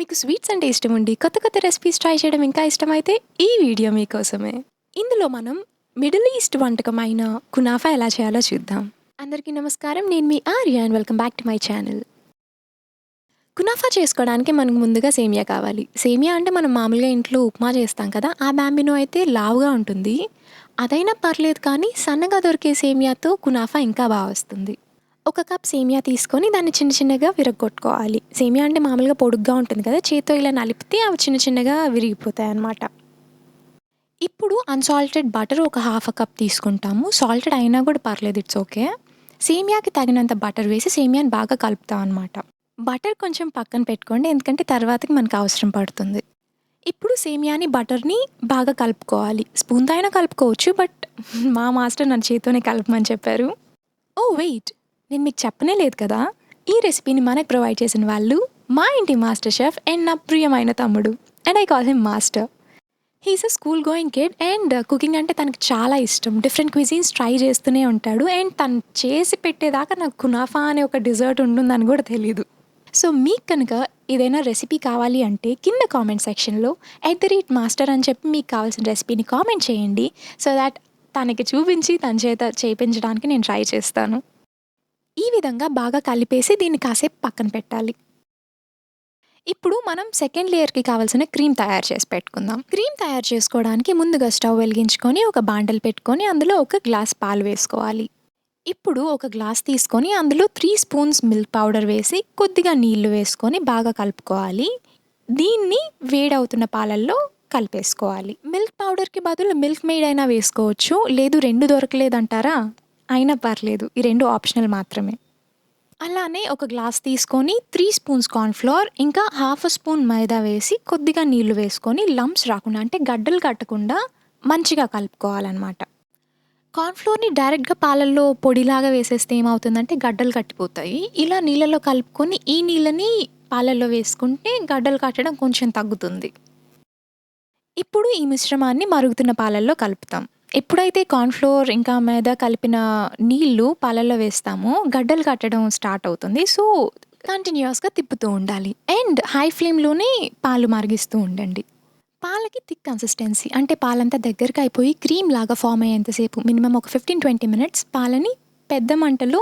మీకు స్వీట్స్ అంటే ఇష్టం ఉండి కొత్త కొత్త రెసిపీస్ ట్రై చేయడం ఇంకా ఇష్టమైతే ఈ వీడియో మీకోసమే. ఇందులో మనం మిడిల్ ఈస్ట్ వంటకం అయిన కునాఫా ఎలా చేయాలో చూద్దాం. అందరికీ నమస్కారం, నేను మీ Arya and welcome back to my channel. కునాఫా చేసుకోవడానికి మనకు ముందుగా సేమియా కావాలి. సేమియా అంటే మనం మామూలుగా ఇంట్లో ఉప్మా చేస్తాం కదా, ఆ బ్యాంబినో అయితే లావుగా ఉంటుంది. అదైనా పర్లేదు, కానీ సన్నగా దొరికే సేమియాతో కునాఫా ఇంకా బాగా వస్తుంది. ఒక కప్ సేమియా తీసుకొని దాన్ని చిన్న చిన్నగా విరగొట్టుకోవాలి. సేమియా అంటే మామూలుగా పొడుగ్గా ఉంటుంది కదా, చేత్తో ఇలా నలిపితే అవి చిన్న చిన్నగా విరిగిపోతాయి అన్నమాట. ఇప్పుడు అన్సాల్టెడ్ బటర్ ఒక హాఫ్ కప్ తీసుకుంటాము. సాల్టెడ్ అయినా కూడా పర్లేదు, ఇట్స్ ఓకే. సేమియాకి తగినంత బటర్ వేసి సేమియాని బాగా కలుపుతాం అనమాట. బటర్ కొంచెం పక్కన పెట్టుకోండి, ఎందుకంటే తర్వాతకి మనకు అవసరం పడుతుంది. ఇప్పుడు సేమియాని బటర్ని బాగా కలుపుకోవాలి. స్పూన్తో అయినా కలుపుకోవచ్చు, బట్ మా మాస్టర్ నన్ను చేత్తోనే కలపమని చెప్పారు. ఓ వెయిట్, నేను మీకు చెప్పనే లేదు కదా, ఈ రెసిపీని మనకు ప్రొవైడ్ చేసిన వాళ్ళు మా ఇంటి మాస్టర్ షెఫ్ అండ్ నా ప్రియమైన తమ్ముడు, and I call him master. He's a school going kid and cooking అంటే తనకు చాలా ఇష్టం. డిఫరెంట్ క్విజీన్స్ ట్రై చేస్తూనే ఉంటాడు, అండ్ తను చేసి పెట్టేదాకా నాకు కునాఫా అనే ఒక డిజర్ట్ ఉంటుందని కూడా తెలీదు. సో మీకు కనుక ఏదైనా రెసిపీ కావాలి అంటే కింద కామెంట్ సెక్షన్లో @మాస్టర్ అని చెప్పి మీకు కావాల్సిన రెసిపీని కామెంట్ చేయండి. సో దాట్ తనకి చూపించి తన చేత చేయించడానికి నేను ట్రై చేస్తాను. ఈ విధంగా బాగా కలిపేసి దీన్ని కాసేపు పక్కన పెట్టాలి. ఇప్పుడు మనం సెకండ్ లేయర్కి కావాల్సిన క్రీమ్ తయారు చేసి పెట్టుకుందాం. క్రీమ్ తయారు చేసుకోవడానికి ముందుగా స్టవ్ వెలిగించుకొని ఒక బాండల్ పెట్టుకొని అందులో ఒక గ్లాస్ పాలు వేసుకోవాలి. ఇప్పుడు ఒక గ్లాస్ తీసుకొని అందులో 3 స్పూన్స్ మిల్క్ పౌడర్ వేసి కొద్దిగా నీళ్లు వేసుకొని బాగా కలుపుకోవాలి. దీన్ని వేడవుతున్న పాలల్లో కలిపేసుకోవాలి. మిల్క్ పౌడర్కి బదులు మిల్క్ మేడ్ అయినా వేసుకోవచ్చు, లేదు రెండు దొరకలేదంటారా, అయినా పర్లేదు, ఈ రెండు ఆప్షనల్ మాత్రమే. అలానే ఒక గ్లాస్ తీసుకొని 3 స్పూన్స్ కార్న్‌ఫ్లోర్ ఇంకా హాఫ్ స్పూన్ మైదా వేసి కొద్దిగా నీళ్లు వేసుకొని లంప్స్ రాకుండా, అంటే గడ్డలు కట్టకుండా మంచిగా కలుపుకోవాలన్నమాట. కార్న్‌ఫ్లోర్‌ని డైరెక్ట్‌గా పాలల్లో పొడిలాగా వేసేస్తే ఏమవుతుందంటే గడ్డలు కట్టిపోతాయి. ఇలా నీళ్ళలో కలుపుకొని ఈ నీళ్ళని పాలల్లో వేసుకుంటే గడ్డలు కట్టడం కొంచెం తగ్గుతుంది. ఇప్పుడు ఈ మిశ్రమాన్ని మరుగుతున్న పాలల్లో కలుపుతాం. ఎప్పుడైతే కార్న్‌ఫ్లోర్ ఇంకా మైదా కలిపిన నీళ్లు పాలల్లో వేస్తామో గడ్డలు కట్టడం స్టార్ట్ అవుతుంది. సో కంటిన్యూయస్‌గా తిప్పుతూ ఉండాలి అండ్ హై ఫ్లేమ్‌లోనే పాలు మరిగిస్తూ ఉండండి. పాలకి థిక్ కన్సిస్టెన్సీ, అంటే పాలంతా దగ్గరికి అయిపోయి క్రీమ్ లాగా ఫామ్ అయ్యేంతసేపు మినిమం ఒక 15-20 మినిట్స్ పాలని పెద్ద మంటలో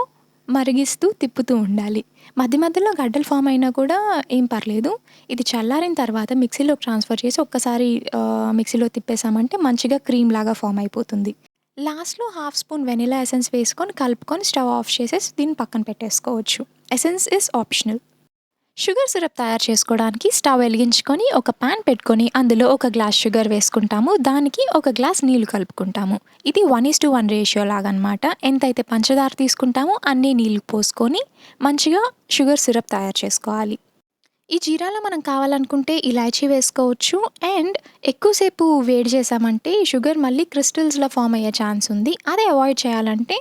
మరిగిస్తూ తిప్పుతూ ఉండాలి. మధ్య మధ్యలో గడ్డలు ఫామ్ అయినా కూడా ఏం పర్లేదు. ఇది చల్లారిన తర్వాత మిక్సీలోకి ట్రాన్స్ఫర్ చేసి ఒక్కసారి మిక్సీలో తిప్పేసామంటే మంచిగా క్రీమ్ లాగా ఫామ్ అయిపోతుంది. లాస్ట్లో హాఫ్ స్పూన్ వెనిలా ఎసెన్స్ వేసుకొని కలుపుకొని స్టవ్ ఆఫ్ చేసేసి దీన్ని పక్కన పెట్టేసుకోవచ్చు. Essence is optional. Sugar syrup తయారు చేసుకోవడానికి స్టవ్ వెలిగించుకొని ఒక పాన్ పెట్టుకొని అందులో ఒక గ్లాస్ షుగర్ వేసుకుంటాము. దానికి ఒక గ్లాస్ నీళ్లు కలుపుకుంటాము. ఇది 1:1 రేషియో లాగా అనమాట. ఎంతైతే పంచదార తీసుకుంటామో అన్నీ నీళ్లు పోసుకొని మంచిగా షుగర్ సిరప్ తయారు చేసుకోవాలి. ఈ జీరాలో మనం కావాలనుకుంటే ఇలాచీ వేసుకోవచ్చు, అండ్ ఎక్కువసేపు వేడి చేసామంటే షుగర్ మళ్ళీ క్రిస్టల్స్లో ఫామ్ అయ్యే ఛాన్స్ ఉంది. అదే అవాయిడ్ చేయాలంటే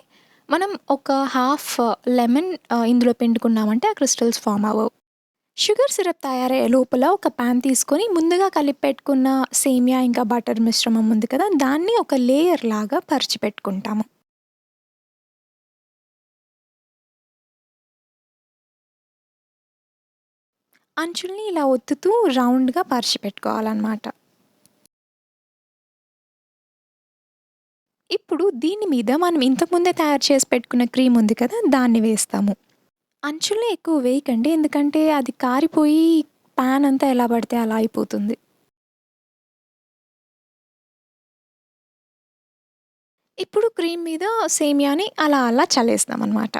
మనం ఒక హాఫ్ లెమన్ ఇందులో పిండుకున్నామంటే ఆ క్రిస్టల్స్ ఫామ్ అవ్వవు. షుగర్ సిరప్ తయారయ్యే లోపల ఒక పాన్ తీసుకొని ముందుగా కలిపి పెట్టుకున్న సేమియా ఇంకా బటర్ మిశ్రమం ఉంది కదా, దాన్ని ఒక లేయర్ లాగా పరిచి పెట్టుకుంటాము. అంచుల్ని ఇలా ఒత్తుతూ రౌండ్గా పరిచి పెట్టుకోవాలన్నమాట. ఇప్పుడు దీని మీద మనం ఇంతకుముందే తయారు చేసి పెట్టుకున్న క్రీమ్ ఉంది కదా, దాన్ని వేస్తాము. అంచుల్ని ఎక్కువ వేయకండి, ఎందుకంటే అది కారిపోయి పాన్ అంతా ఎలా పడితే అలా అయిపోతుంది. ఇప్పుడు క్రీమ్ మీద సేమియాని అలా అలా చల్లేస్తామన్నమాట.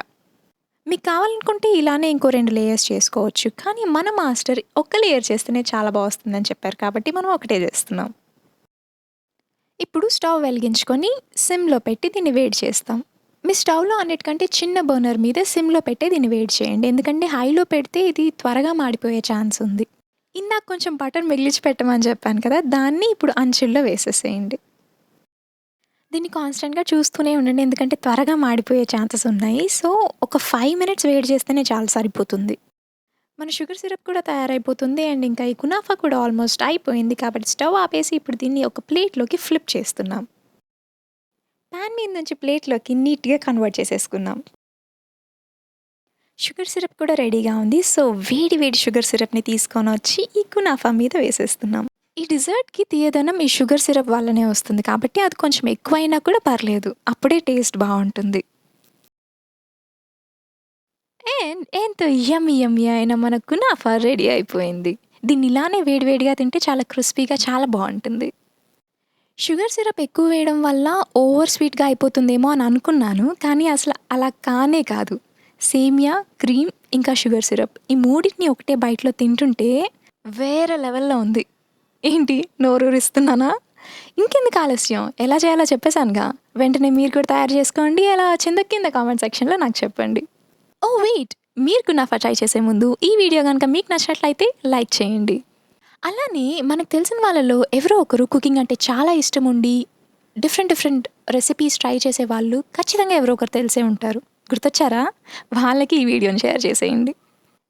మీకు కావాలనుకుంటే ఇలానే ఇంకో 2 లేయర్స్ చేసుకోవచ్చు, కానీ మన మాస్టర్ ఒక్క లేయర్ చేస్తేనే చాలా బా వస్తుందని చెప్పారు కాబట్టి మనం ఒకటే చేస్తున్నాం. ఇప్పుడు స్టవ్ వెలిగించుకొని సిమ్‌లో పెట్టి దీన్ని వేడి చేస్తాం. మీ స్టవ్‌లో అన్నిటికంటే చిన్న బర్నర్ మీద సిమ్‌లో పెట్టే దీన్ని వేడి చేయండి. ఎందుకంటే హైలో పెడితే ఇది త్వరగా మాడిపోయే ఛాన్స్ ఉంది. ఇందాక కొంచెం బటర్ మిగిలిచి పెట్టమని చెప్పాను కదా, దాన్ని ఇప్పుడు అంచుల్లో వేసేసేయండి. దీన్ని కాన్స్టెంట్‌గా చూస్తూనే ఉండండి, ఎందుకంటే త్వరగా మాడిపోయే ఛాన్సెస్ ఉన్నాయి. సో ఒక 5 మినిట్స్ వేడి చేస్తేనే చాలు, సరిపోతుంది. మన షుగర్ సిరప్ కూడా తయారైపోతుంది అండ్ ఇంకా ఈ కునాఫా కూడా ఆల్మోస్ట్ అయిపోయింది. కాబట్టి స్టవ్ ఆపేసి ఇప్పుడు దీన్ని ఒక ప్లేట్‌లోకి ఫ్లిప్ చేస్తున్నాం. పాన్ మీద నుంచి ప్లేట్‌లోకి నీట్‌గా కన్వర్ట్ చేసేసుకున్నాం. షుగర్ సిరప్ కూడా రెడీగా ఉంది. సో వేడి వేడి షుగర్ సిరప్ని తీసుకొని వచ్చి ఈ కునాఫా మీద వేసేస్తున్నాం. ఈ డిజర్ట్కి తీయదనం ఈ షుగర్ సిరప్ వల్లనే వస్తుంది కాబట్టి అది కొంచెం ఎక్కువైనా కూడా పర్లేదు, అప్పుడే టేస్ట్ బాగుంటుంది. అండ్ ఎంతో యమ్మీ యమ్మీ అయిన మన కునాఫా రెడీ అయిపోయింది. దీన్ని ఇలానే వేడివేడిగా తింటే చాలా క్రిస్పీగా చాలా బాగుంటుంది. షుగర్ సిరప్ ఎక్కువ వేయడం వల్ల ఓవర్ స్వీట్గా అయిపోతుందేమో అని అనుకున్నాను, కానీ అసలు అలా కానే కాదు. సేమియా, క్రీమ్ ఇంకా షుగర్ సిరప్ ఈ మూడింటిని ఒకటే బైట్లో తింటుంటే వేరే లెవెల్లో ఉంది. ఏంటి నోరూరిస్తున్నానా? ఇంకెందుకు ఆలస్యం, ఎలా చేయాలో చెప్పేశానుగా. వెంటనే మీరు కూడా తయారు చేసుకోండి. ఎలా వచ్చిందో కింద కామెంట్ సెక్షన్లో నాకు చెప్పండి. ఓ వెయిట్, మీరు కునాఫా ట్రై చేసే ముందు ఈ వీడియో కనుక మీకు నచ్చినట్లయితే లైక్ చేయండి. అలానే మనకు తెలిసిన వాళ్ళలో ఎవరో ఒకరు కుకింగ్ అంటే చాలా ఇష్టం ఉండి డిఫరెంట్ డిఫరెంట్ రెసిపీస్ ట్రై చేసే వాళ్ళు ఖచ్చితంగా ఎవరో ఒకరు తెలిసే ఉంటారు. గుర్తొచ్చారా? వాళ్ళకి ఈ వీడియోని షేర్ చేసేయండి.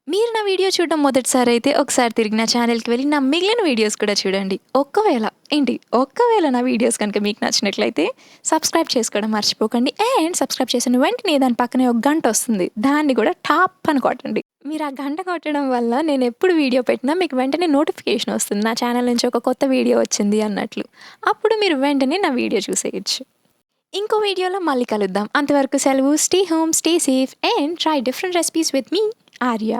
మీరు నా వీడియో చూడడం మొదటిసారి అయితే ఒకసారి తిరిగి నా ఛానల్కి వెళ్ళి నా మిగిలిన వీడియోస్ కూడా చూడండి. ఒక్కవేళ నా వీడియోస్ కనుక మీకు నచ్చినట్లయితే సబ్స్క్రైబ్ చేసుకోవడం మర్చిపోకండి. అండ్ సబ్స్క్రైబ్ చేసిన వెంటనే దాని పక్కనే ఒక గంట వస్తుంది, దాన్ని కూడా టాప్ అని కొట్టండి. మీరు ఆ గంట కొట్టడం వల్ల నేను ఎప్పుడు వీడియో పెట్టినా మీకు వెంటనే నోటిఫికేషన్ వస్తుంది, నా ఛానల్ నుంచి ఒక కొత్త వీడియో వచ్చింది అన్నట్లు. అప్పుడు మీరు వెంటనే నా వీడియో చూసేయచ్చు. ఇంకో వీడియోలో మళ్ళీ కలుద్దాం. అంతవరకు సెలవు. Stay home, stay safe and try different recipes with me Arya.